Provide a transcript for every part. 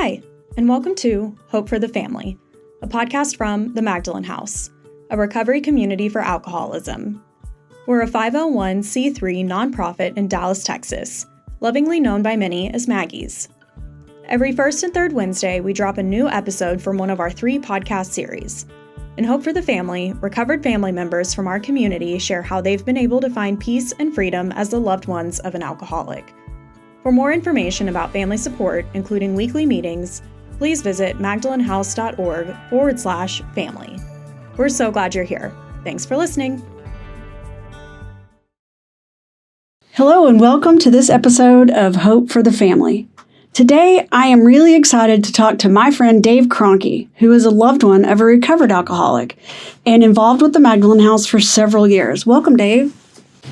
Hi, and welcome to Hope for the Family, a podcast from the Magdalen House, a recovery community for alcoholism. We're a 501c3 nonprofit in Dallas, Texas, lovingly known by many as Maggies. Every first and third Wednesday, we drop a new episode from one of our 3 podcast series. In Hope for the Family, recovered family members from our community share how they've been able to find peace and freedom as the loved ones of an alcoholic. For more information about family support, including weekly meetings, please visit magdalenhouse.org/family. We're so glad you're here. Thanks for listening. Hello and welcome to this episode of Hope for the Family. Today, I am really excited to talk to my friend Dave Kroencke, who is a loved one of a recovered alcoholic and involved with the Magdalen House for several years. Welcome, Dave.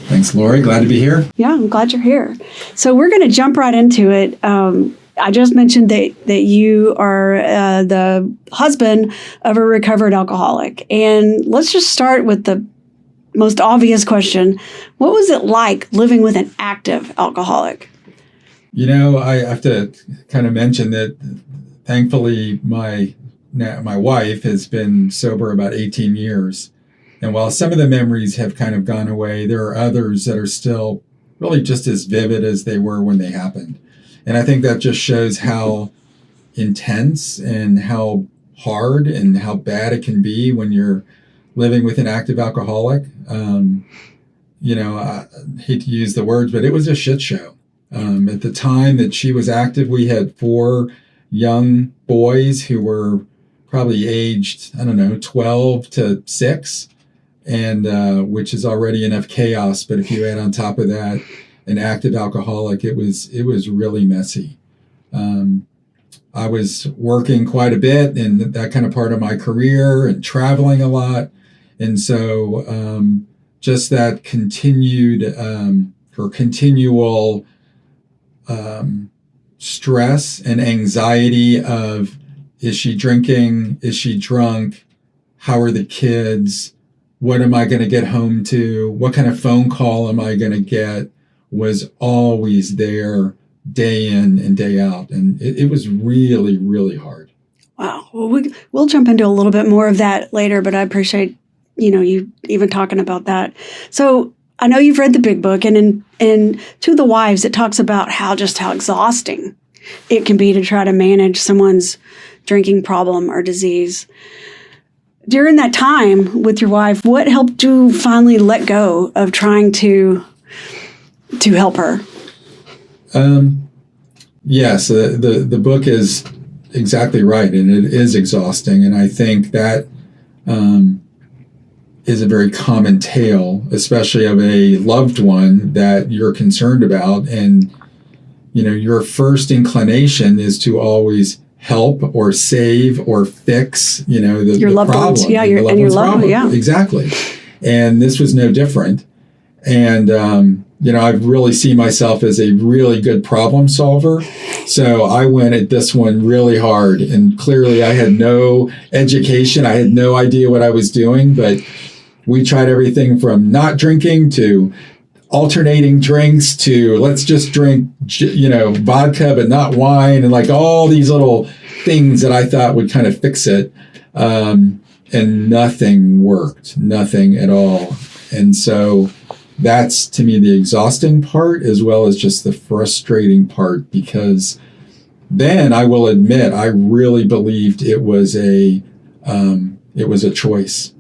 Thanks, Lori. Glad to be here. Yeah, I'm glad you're here. So we're going to jump right into it. I just mentioned that you are the husband of a recovered alcoholic. And let's just start with the most obvious question. What was it like living with an active alcoholic? You know, I have to kind of mention that thankfully my wife has been sober about 18 years. And while some of the memories have kind of gone away, there are others that are still really just as vivid as they were when they happened. And I think that just shows how intense and how hard and how bad it can be when you're living with an active alcoholic. I hate to use the words, but it was a shit show. At the time that she was active, we had 4 young boys who were probably aged, 12 to 6, and which is already enough chaos. But if you add on top of that an active alcoholic, it was really messy. I was working quite a bit in that kind of part of my career and traveling a lot. And so just that continual stress and anxiety of, is she drinking? Is she drunk? How are the kids? What am I going to get home to? What kind of phone call am I going to get? Was always there day in and day out. And it was really, really hard. Wow. Well, we'll jump into a little bit more of that later, but I appreciate, you even talking about that. So I know you've read the big book, and in To the Wives, it talks about how exhausting it can be to try to manage someone's drinking problem or disease. During that time with your wife, what helped you finally let go of trying to help her? Yes, the book is exactly right, and it is exhausting. And I think that is a very common tale, especially of a loved one that you're concerned about. And, your first inclination is to always help or save or fix, the loved problem. Ones. Yeah, your loved problem. Yeah. Exactly. And this was no different. And, I really see myself as a really good problem solver. So I went at this one really hard, and clearly I had no education. I had no idea what I was doing, but we tried everything from not drinking to alternating drinks to let's just drink, vodka, but not wine, and like all these little things that I thought would kind of fix it. And nothing worked, nothing at all. And so that's, to me, the exhausting part, as well as just the frustrating part, because then I will admit, I really believed it was a choice.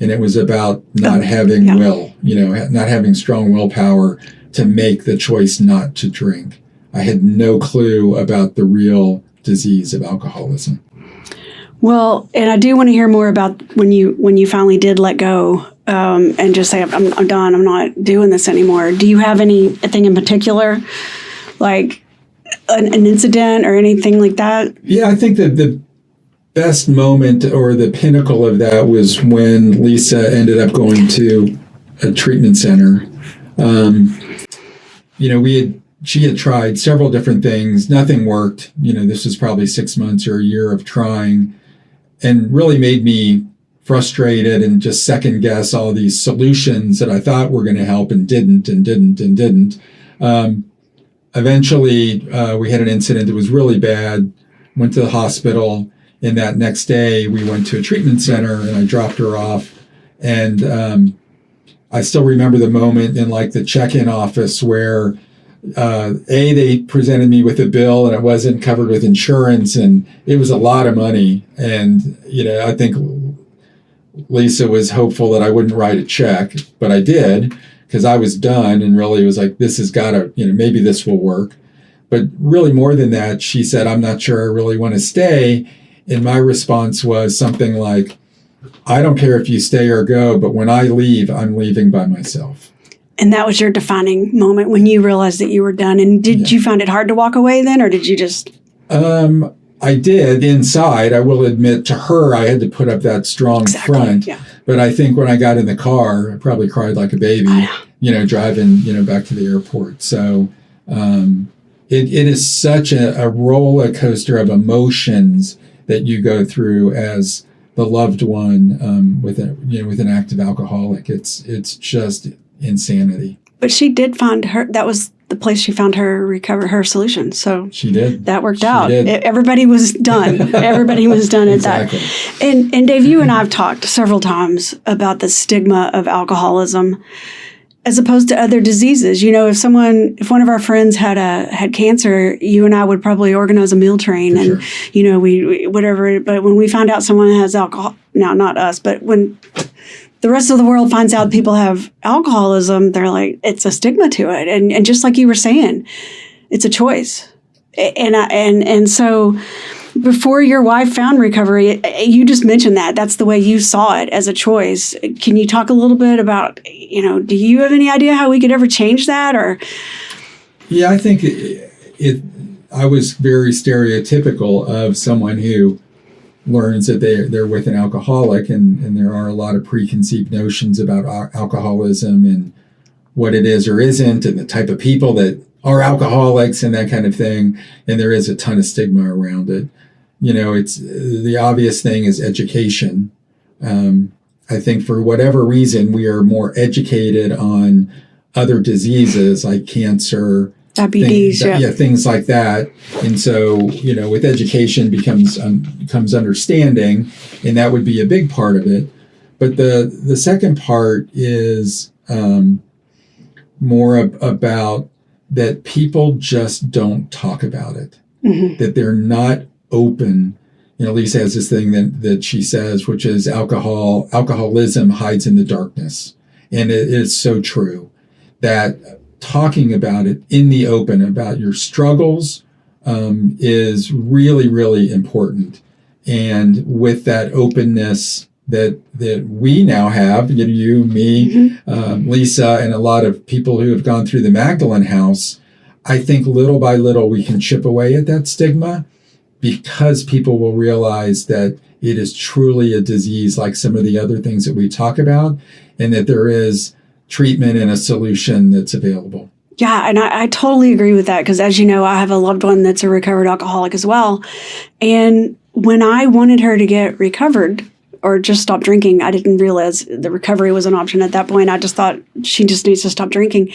And it was about not having will, not having strong willpower to make the choice not to drink. I had no clue about the real disease of alcoholism. Well, and I do want to hear more about when you finally did let go and just say, I'm done, I'm not doing this anymore. Do you have anything in particular, like an incident or anything like that? Yeah, I think that the best moment or the pinnacle of that was when Lisa ended up going to a treatment center. She had tried several different things. Nothing worked. This was probably 6 months or a year of trying, and really made me frustrated and just second guess all these solutions that I thought were going to help and didn't. Eventually, we had an incident that was really bad. went to the hospital, and that next day we went to a treatment center, and I dropped her off. And I still remember the moment in like the check-in office where they presented me with a bill, and it wasn't covered with insurance, and it was a lot of money. And, I think Lisa was hopeful that I wouldn't write a check, but I did, because I was done and really was like, this has got to, maybe this will work. But really more than that, she said, I'm not sure I really want to stay. And my response was something like, I don't care if you stay or go, but when I leave, I'm leaving by myself. And that was your defining moment when you realized that you were done. And did you find it hard to walk away then, or did you just? I did inside. I will admit, to her, I had to put up that strong front. Yeah. But I think when I got in the car, I probably cried like a baby, driving, back to the airport. So it is such a roller coaster of emotions that you go through as the loved one with an active alcoholic. It's just insanity. But she did find that was the place she found her solution. So she did. That worked out. Everybody was done. Everybody was done at that. And Dave, you and I have talked several times about the stigma of alcoholism as opposed to other diseases. If one of our friends had cancer, you and I would probably organize a meal train and, we whatever. But when we find out someone has alcohol, now not us, but when the rest of the world finds out people have alcoholism, they're like, it's a stigma to it. And just like you were saying, it's a choice. And so before your wife found recovery, you just mentioned that's the way you saw it, as a choice. Can you talk a little bit about, do you have any idea how we could ever change that? Or? Yeah, I think I was very stereotypical of someone who learns that they're with an alcoholic, and there are a lot of preconceived notions about alcoholism and what it is or isn't, and the type of people that are alcoholics and that kind of thing. And there is a ton of stigma around it. It's the obvious thing is education. I think for whatever reason, we are more educated on other diseases like cancer, diabetes, things like that. And so, with education comes understanding, and that would be a big part of it. But the second part is more about that people just don't talk about it, that they're not open. Lisa has this thing that she says, which is alcoholism hides in the darkness. And it is so true that talking about it in the open, about your struggles, is really, really important. And with that openness that we now have, you, me, Lisa, and a lot of people who have gone through the Magdalen House, I think little by little we can chip away at that stigma, because people will realize that it is truly a disease like some of the other things that we talk about, and that there is treatment and a solution that's available. Yeah, and I totally agree with that, because as you know, I have a loved one that's a recovered alcoholic as well. And when I wanted her to get recovered or just stop drinking, I didn't realize the recovery was an option at that point. I just thought she just needs to stop drinking.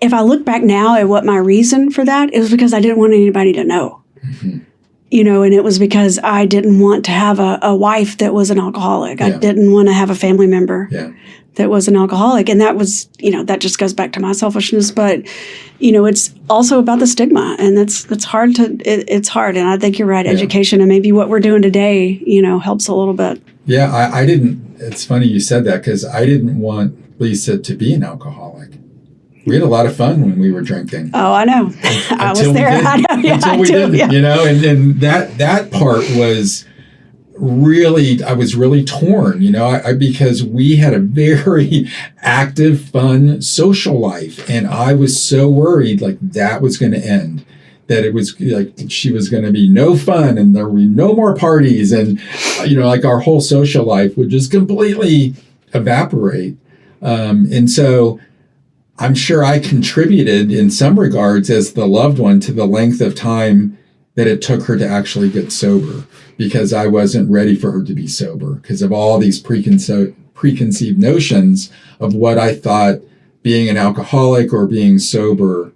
If I look back now at what my reason for that, it was because I didn't want anybody to know. And it was because I didn't want to have a wife that was an alcoholic. I didn't want to have a family member that was an alcoholic. And that was, that just goes back to my selfishness. But, it's also about the stigma. And that's hard it's hard. And I think you're right. Education and maybe what we're doing today, helps a little bit. Yeah, I didn't. It's funny you said that, because I didn't want Lisa to be an alcoholic. We had a lot of fun when we were drinking. Oh, I know. I was there. I know. Yeah, until we didn't, and that part was really, I was really torn, because we had a very active, fun social life. And I was so worried like that was going to end, that it was like she was going to be no fun and there would be no more parties. And, like our whole social life would just completely evaporate. And so I'm sure I contributed in some regards as the loved one to the length of time that it took her to actually get sober, because I wasn't ready for her to be sober because of all these preconceived notions of what I thought being an alcoholic or being sober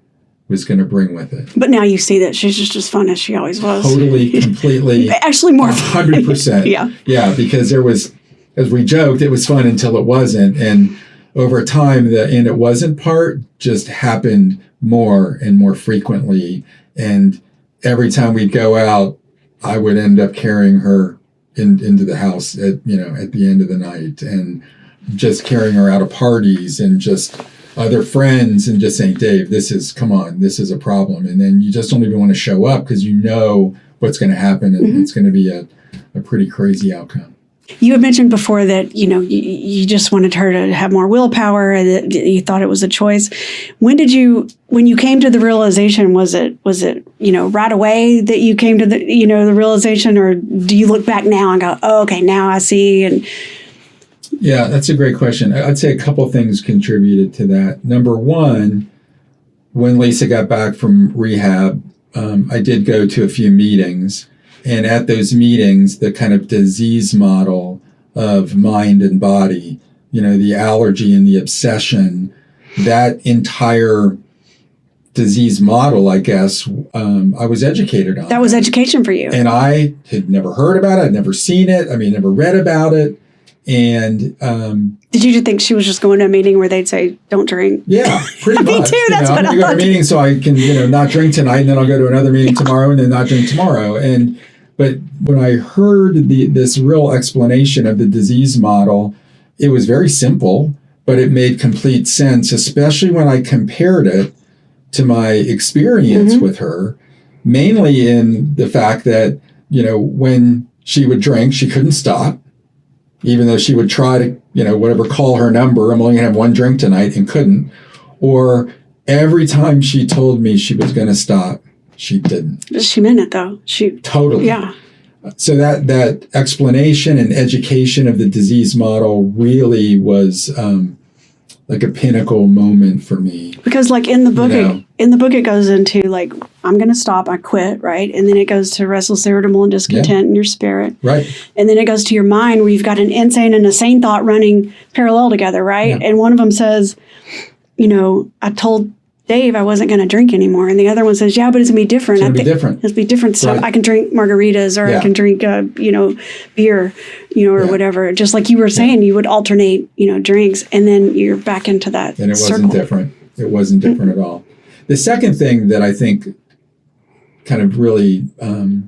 was going to bring with it. But now you see that she's just as fun as she always was. Totally, completely. Actually more fun. 100%. Yeah. Yeah, because there was, as we joked, it was fun until it wasn't. And over time, the and it wasn't part just happened more and more frequently. And every time we'd go out, I would end up carrying her into the house at the end of the night, and just carrying her out of parties and just other friends, and just saying, Dave, this is a problem. And then you just don't even want to show up because you know what's going to happen, and it's going to be a pretty crazy outcome. You had mentioned before that, you just wanted her to have more willpower, and that you thought it was a choice. When you came to the realization, was it, right away that you came to the realization, or do you look back now and go, oh, okay, now I see? And yeah, that's a great question. I'd say a couple things contributed to that. Number one, when Lisa got back from rehab, I did go to a few meetings. And at those meetings, the kind of disease model of mind and body, the allergy and the obsession, that entire disease model, I guess, I was educated on. That was education for you. And I had never heard about it. I'd never seen it. Never read about it. And did you think she was just going to a meeting where they'd say, don't drink? Yeah, pretty much. Me too. That's what I'm going to go to a meeting so I can, not drink tonight, and then I'll go to another meeting tomorrow, and then not drink tomorrow. But when I heard this real explanation of the disease model, it was very simple, but it made complete sense, especially when I compared it to my experience with her, mainly in the fact that, when she would drink, she couldn't stop, even though she would try to, call her number, I'm only going to have one drink tonight, and couldn't. Or every time she told me she was going to stop, she didn't. She meant it, though. Totally. Yeah. So that explanation and education of the disease model really was like a pinnacle moment for me. Because in the book, it goes into I'm going to stop, I quit, right? And then it goes to restless, irritable, and discontent in your spirit. Right. And then it goes to your mind where you've got an insane and a sane thought running parallel together, right? Yeah. And one of them says, I told Dave I wasn't going to drink anymore. And the other one says, yeah, but it's going to be different. It's going to be different. It's be different. So I can drink margaritas, or I can drink, beer, or whatever. Just like you were saying, you would alternate, drinks, and then you're back into that And it circle. wasn't different. It wasn't different at all. The second thing that I think kind of really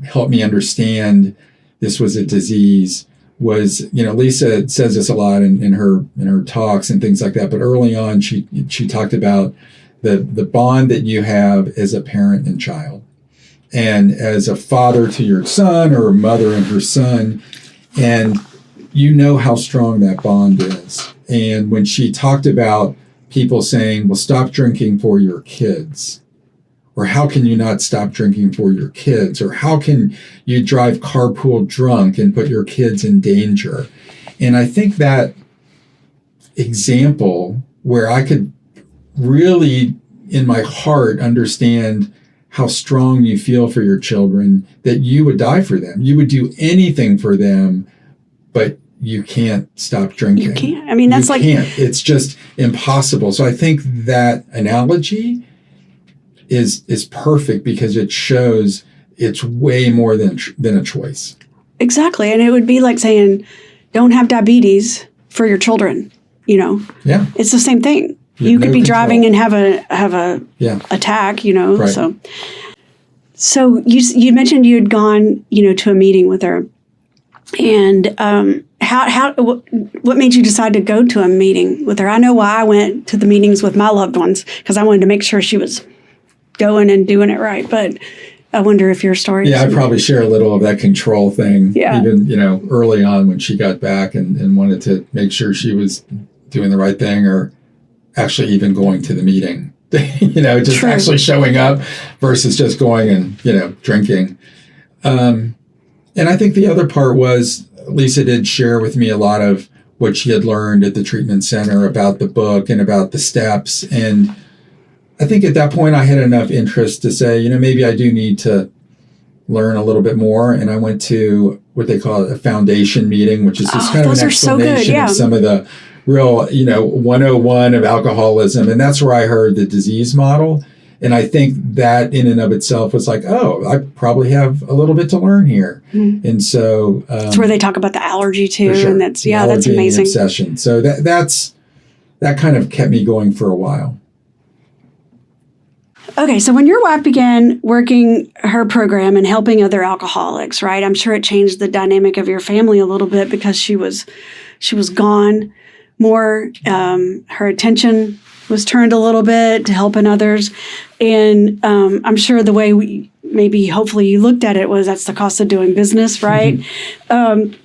helped me understand this was a disease was, Lisa says this a lot in her talks and things like that. But early on, she talked about the bond that you have as a parent and child, and as a father to your son, or a mother and her son, and how strong that bond is. And when she talked about people saying, well, stop drinking for your kids, or how can you not stop drinking for your kids, or how can you drive carpool drunk and put your kids in danger? And I think that example where I could really in my heart understand how strong you feel for your children, that you would die for them. You would do anything for them, but you can't stop drinking. You can't. That's you can't. It's just impossible. So I think that analogy is perfect, because it shows it's way more than a choice. Exactly. And it would be like saying, don't have diabetes for your children, Yeah. It's the same thing. You could be driving and have a attack, Right. So you mentioned you had gone, to a meeting with her, and what made you decide to go to a meeting with her? I know why I went to the meetings with my loved ones, because I wanted to make sure she was going and doing it right. But I wonder if your story. Yeah, I probably share a little of that control thing. Yeah. Even early on when she got back and wanted to make sure she was doing the right thing, or actually even going to the meeting, just True. Actually showing up versus just going and, drinking. And I think the other part was Lisa did share with me a lot of what she had learned at the treatment center about the book and about the steps. And I think at that point I had enough interest to say, maybe I do need to learn a little bit more. And I went to what they call a foundation meeting, which is just kind of an explanation of some of the real, 101 of alcoholism. And that's where I heard the disease model. And I think that in and of itself was like, oh, I probably have a little bit to learn here. Mm-hmm. And so that's where they talk about the allergy too. Sure. And that's, that's amazing. Obsession. So that kind of kept me going for a while. Okay, so when your wife began working her program and helping other alcoholics, right? I'm sure it changed the dynamic of your family a little bit because she was gone more. Her attention was turned a little bit to helping others, and I'm sure the way hopefully you looked at it was that's the cost of doing business, right? Mm-hmm.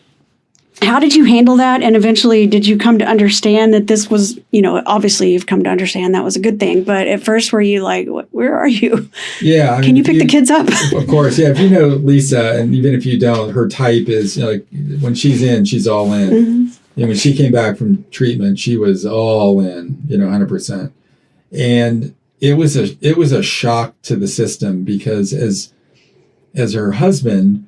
How did you handle that? And eventually, did you come to understand that this was, obviously you've come to understand that was a good thing. But at first, were you like, where are you? Yeah. Can you pick the kids up? Of course. Yeah. If you know Lisa, and even if you don't, her type is like when she's in, she's all in. Mm-hmm. And when she came back from treatment, she was all in, 100%. And it was a shock to the system because as her husband,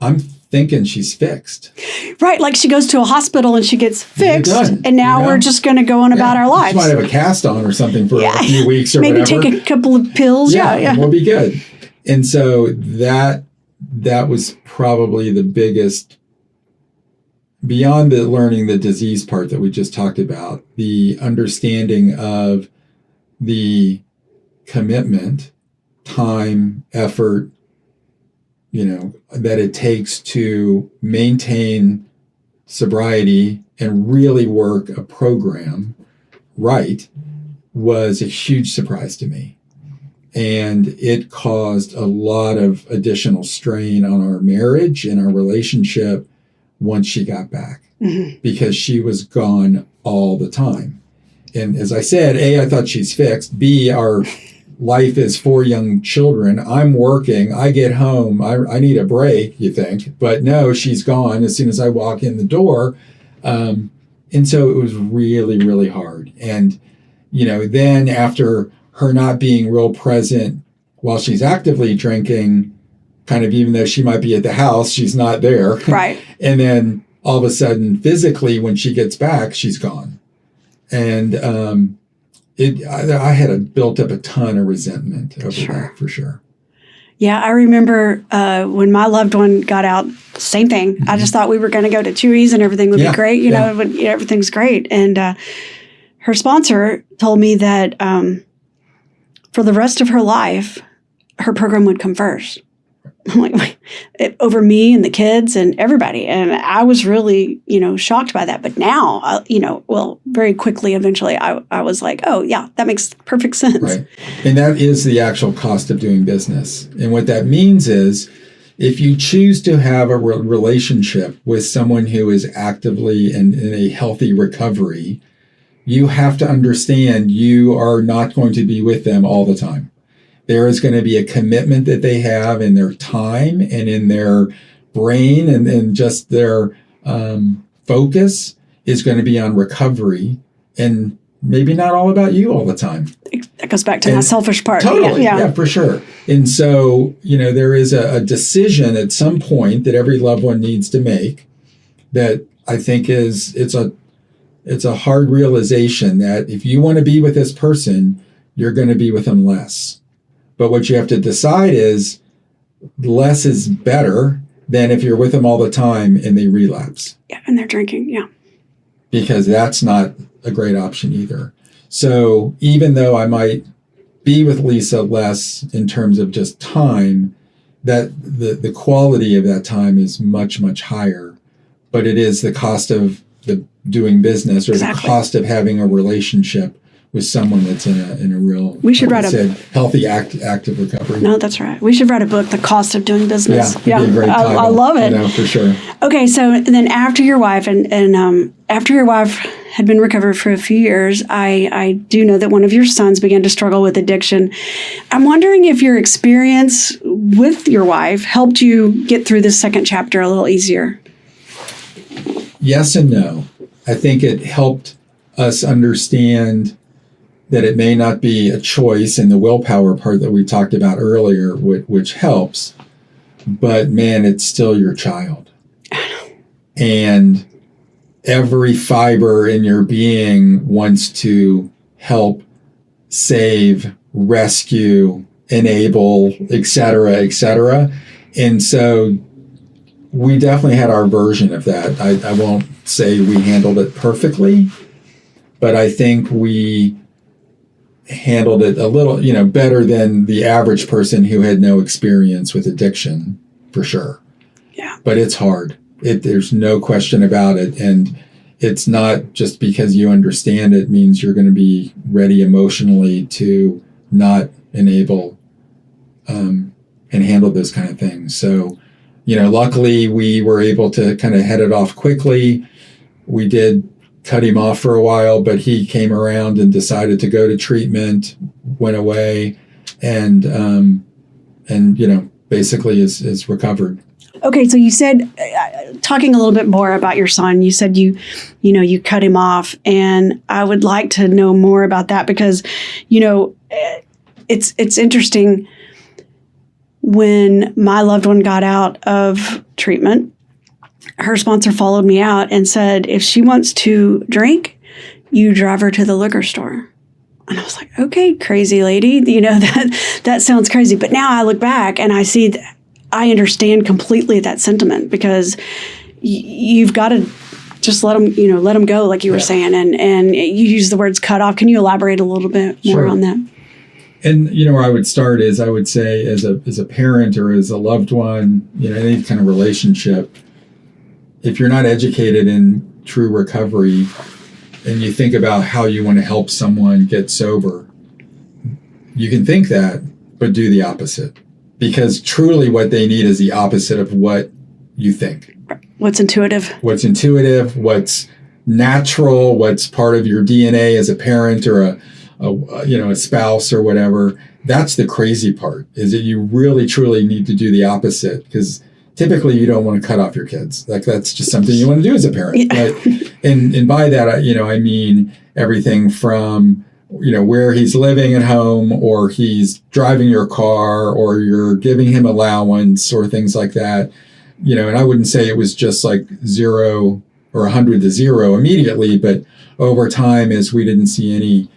I'm thinking she's fixed. Right, like she goes to a hospital and she gets fixed, and now we're just going to go on about our lives. She might have a cast on or something for a few weeks or maybe whatever. Maybe take a couple of pills. Yeah. We'll be good. And so that was probably the biggest, beyond the learning the disease part that we just talked about, the understanding of the commitment, time, effort, that it takes to maintain sobriety and really work a program right was a huge surprise to me. And it caused a lot of additional strain on our marriage and our relationship once she got back, mm-hmm. because she was gone all the time. And as I said, A, I thought she's fixed. B, our life is 4 young children. I'm working. I get home. I need a break, you think. But no, she's gone as soon as I walk in the door. And so it was really, really hard. And, then after her not being real present while she's actively drinking, kind of even though she might be at the house, she's not there. Right. And then all of a sudden, physically, when she gets back, she's gone. And I had built up a ton of resentment over that, for sure. Yeah, I remember when my loved one got out, same thing. Mm-hmm. I just thought we were going to go to Chewy's and everything would be great. Everything's great. And her sponsor told me that for the rest of her life, her program would come first. I'm like, over me and the kids and everybody. And I was really, shocked by that. But now, very quickly, eventually, I was like, oh, yeah, that makes perfect sense. Right. And that is the actual cost of doing business. And what that means is if you choose to have a relationship with someone who is actively in a healthy recovery, you have to understand you are not going to be with them all the time. There is going to be a commitment that they have in their time and in their brain and just their focus is going to be on recovery and maybe not all about you all the time. That goes back to that selfish part. Totally. Yeah, for sure. And so, there is a decision at some point that every loved one needs to make that I think it's a hard realization that if you want to be with this person, you're going to be with them less. But what you have to decide is less is better than if you're with them all the time and they relapse. Yeah, and they're drinking, yeah. Because that's not a great option either. So even though I might be with Lisa less in terms of just time, that the quality of that time is much, much higher. But it is the cost of the doing business or the cost of having a relationship with someone that's in a real, we should write healthy, active recovery. No, that's right. We should write a book, The Cost of Doing Business. Yeah, be a great title, I love it. For sure. Okay, so then after your wife and after your wife had been recovered for a few years, I do know that one of your sons began to struggle with addiction. I'm wondering if your experience with your wife helped you get through this second chapter a little easier. Yes and no. I think it helped us understand that it may not be a choice in the willpower part that we talked about earlier, which helps, but man, it's still your child. And every fiber in your being wants to help save, rescue, enable, et cetera. And so we definitely had our version of that. I won't say we handled it perfectly, but I think we handled it a little, better than the average person who had no experience with addiction, for sure. Yeah. But it's hard. There's no question about it. And it's not just because you understand it means you're going to be ready emotionally to not enable and handle those kind of things. So, luckily we were able to kind of head it off quickly. We did cut him off for a while, but he came around and decided to go to treatment, went away, and basically is recovered. Okay, so you said, talking a little bit more about your son, you said you cut him off, and I would like to know more about that because, it's interesting. When my loved one got out of treatment, her sponsor followed me out and said, if she wants to drink, you drive her to the liquor store. And I was like, okay, crazy lady, that sounds crazy. But now I look back and I see that I understand completely that sentiment because you've got to just let them go, like you were saying. And you use the words cut off. Can you elaborate a little bit more on that? And, where I would start is I would say as a parent or as a loved one, any kind of relationship, if you're not educated in true recovery and you think about how you want to help someone get sober, you can think that, but do the opposite. Because truly what they need is the opposite of what you think. What's intuitive, what's natural, what's part of your DNA as a parent or a spouse or whatever. That's the crazy part, is that you really truly need to do the opposite, because typically you don't want to cut off your kids. Like that's just something you want to do as a parent. Yeah. But, and by that, I mean everything from, where he's living at home, or he's driving your car, or you're giving him allowance or things like that. And I wouldn't say it was just like 0 or 100 to 0 immediately, but over time, as we didn't see any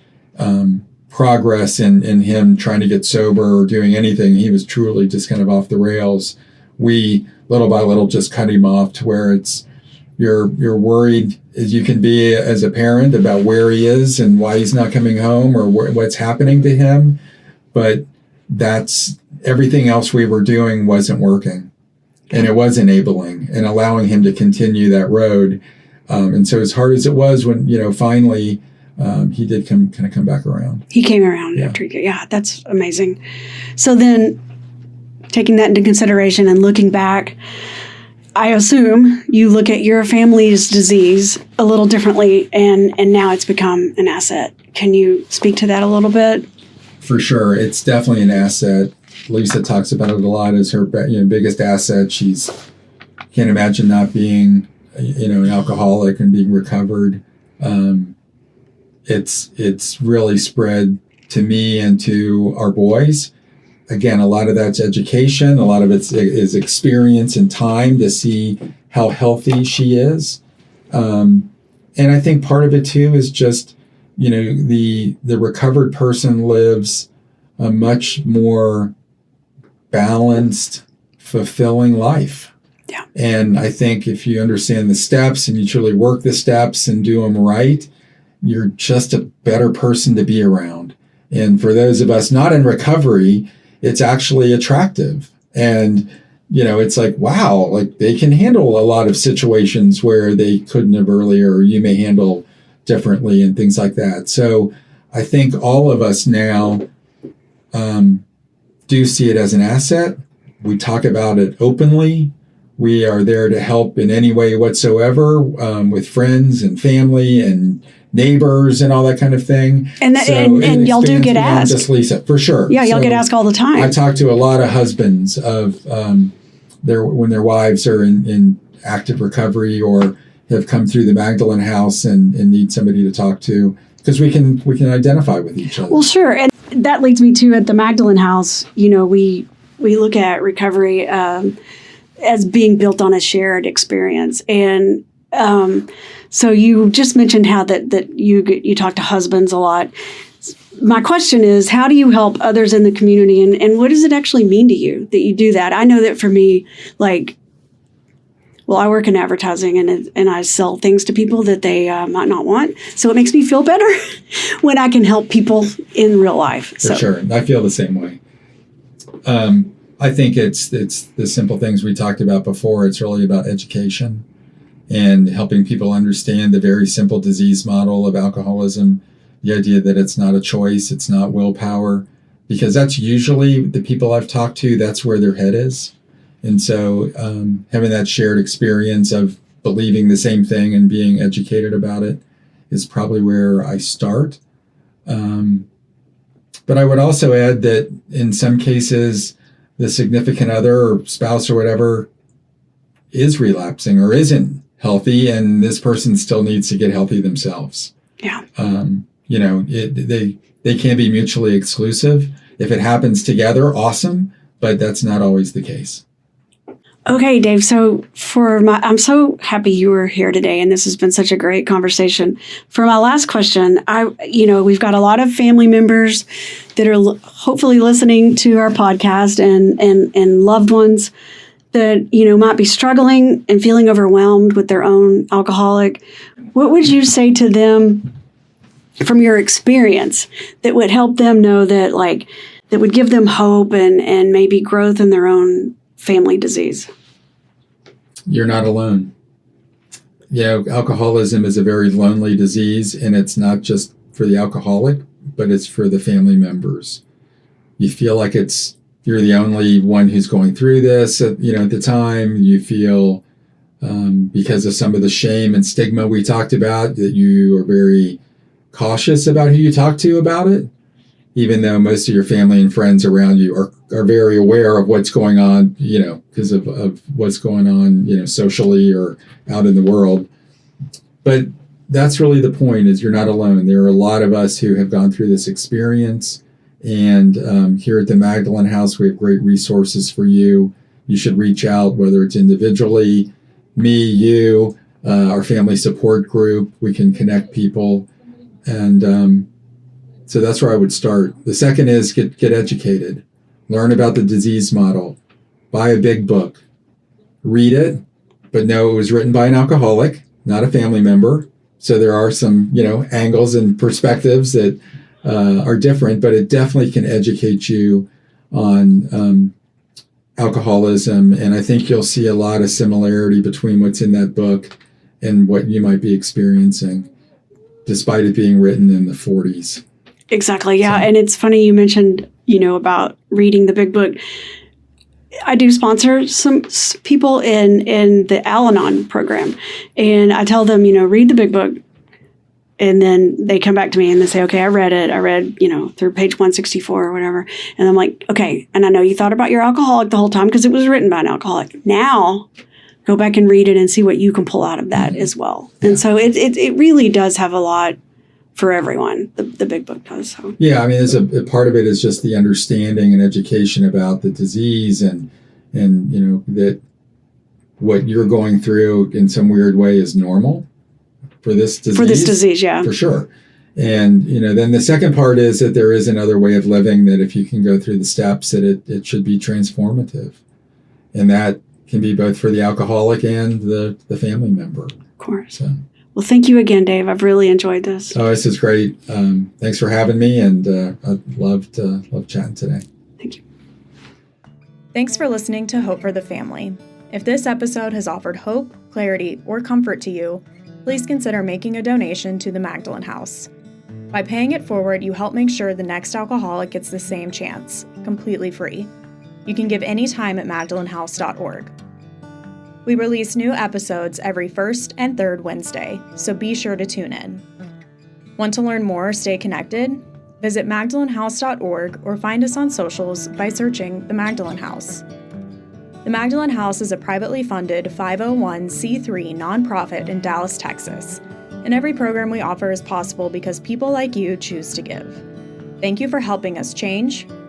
progress in him trying to get sober or doing anything, he was truly just kind of off the rails. We little by little just cut him off to where you're worried as you can be as a parent about where he is and why he's not coming home or what's happening to him. But that's everything else we were doing wasn't working, and it was enabling and allowing him to continue that road. And so as hard as it was when, finally he did come back around. He came around after that's amazing. So then, taking that into consideration and looking back, I assume you look at your family's disease a little differently, and now it's become an asset. Can you speak to that a little bit? For sure. It's definitely an asset. Lisa talks about it a lot as her biggest asset. She's can't imagine not being an alcoholic and being recovered. It's really spread to me and to our boys. Again, a lot of that's education. A lot of it is experience and time to see how healthy she is. And I think part of it too is just, the recovered person lives a much more balanced, fulfilling life. Yeah. And I think if you understand the steps and you truly work the steps and do them right, you're just a better person to be around. And for those of us not in recovery, it's actually attractive. And, it's like, wow, like they can handle a lot of situations where they couldn't have earlier, or you may handle differently and things like that. So I think all of us now do see it as an asset. We talk about it openly. We are there to help in any way whatsoever with friends and family and neighbors and all that kind of thing. And y'all do get asked. Just Lisa, for sure. Yeah, y'all get asked all the time. I talk to a lot of husbands of when their wives are in active recovery or have come through the Magdalen House and need somebody to talk to, because we can identify with each other. Well, sure. And that leads me to, at the Magdalen House, we look at recovery as being built on a shared experience. And so you just mentioned how that you talk to husbands a lot. my question is, how do you help others in the community, and what does it actually mean to you that you do that? I know that for me, like, well, I work in advertising and I sell things to people that they might not want. So it makes me feel better when I can help people in real life. For sure. I feel the same way. I think it's the simple things we talked about before. It's really about education and helping people understand the very simple disease model of alcoholism, the idea that it's not a choice, it's not willpower, because that's usually the people I've talked to, that's where their head is. And so having that shared experience of believing the same thing and being educated about it is probably where I start. But I would also add that in some cases, the significant other or spouse or whatever is relapsing or isn't healthy, and this person still needs to get healthy themselves. Yeah. They can be mutually exclusive. If it happens together, awesome, but that's not always the case. Okay, Dave. So I'm so happy you were here today, and this has been such a great conversation. For my last question, we've got a lot of family members that are hopefully listening to our podcast, and loved ones that might be struggling and feeling overwhelmed with their own alcoholic. What would you say to them from your experience that would help them know that, that would give them hope and maybe growth in their own family disease? You're not alone. Alcoholism is a very lonely disease, and it's not just for the alcoholic, but it's for the family members. You feel like you're the only one who's going through this at the time. You feel because of some of the shame and stigma we talked about, that you are very cautious about who you talk to about it, even though most of your family and friends around you are very aware of what's going on, because of what's going on, socially or out in the world. But that's really the point, is you're not alone. There are a lot of us who have gone through this experience. And here at the Magdalen House, we have great resources for you. You should reach out, whether it's individually, me, you, our family support group. We can connect people. And so that's where I would start. The second is get educated. Learn about the disease model. Buy a big book. Read it, but know it was written by an alcoholic, not a family member. So there are some, angles and perspectives that are different, but it definitely can educate you on alcoholism. And I think you'll see a lot of similarity between what's in that book and what you might be experiencing, despite it being written in the 40s. Exactly. Yeah. And it's funny you mentioned, about reading the big book. I do sponsor some people in the Al-Anon program, and I tell them, read the big book. And then they come back to me and they say, okay, I read it. I read, through page 164 or whatever. And I'm like, okay. And I know you thought about your alcoholic the whole time because it was written by an alcoholic. Now go back and read it and see what you can pull out of that as well. Yeah. And so it really does have a lot for everyone. The big book does. So. Yeah. I mean, there's a part of it is just the understanding and education about the disease and that what you're going through in some weird way is normal. For this disease, yeah. For sure. And, then the second part is that there is another way of living, that if you can go through the steps, that it should be transformative. And that can be both for the alcoholic and the family member. Of course. So. Well, thank you again, Dave. I've really enjoyed this. Oh, this is great. Thanks for having me, and I loved chatting today. Thank you. Thanks for listening to Hope for the Family. If this episode has offered hope, clarity, or comfort to you, please consider making a donation to the Magdalen House. By paying it forward, you help make sure the next alcoholic gets the same chance, completely free. You can give anytime at magdalenhouse.org. We release new episodes every first and third Wednesday, so be sure to tune in. Want to learn more or stay connected? Visit magdalenhouse.org or find us on socials by searching The Magdalen House. The Magdalen House is a privately funded 501c3 nonprofit in Dallas, Texas, and every program we offer is possible because people like you choose to give. Thank you for helping us change,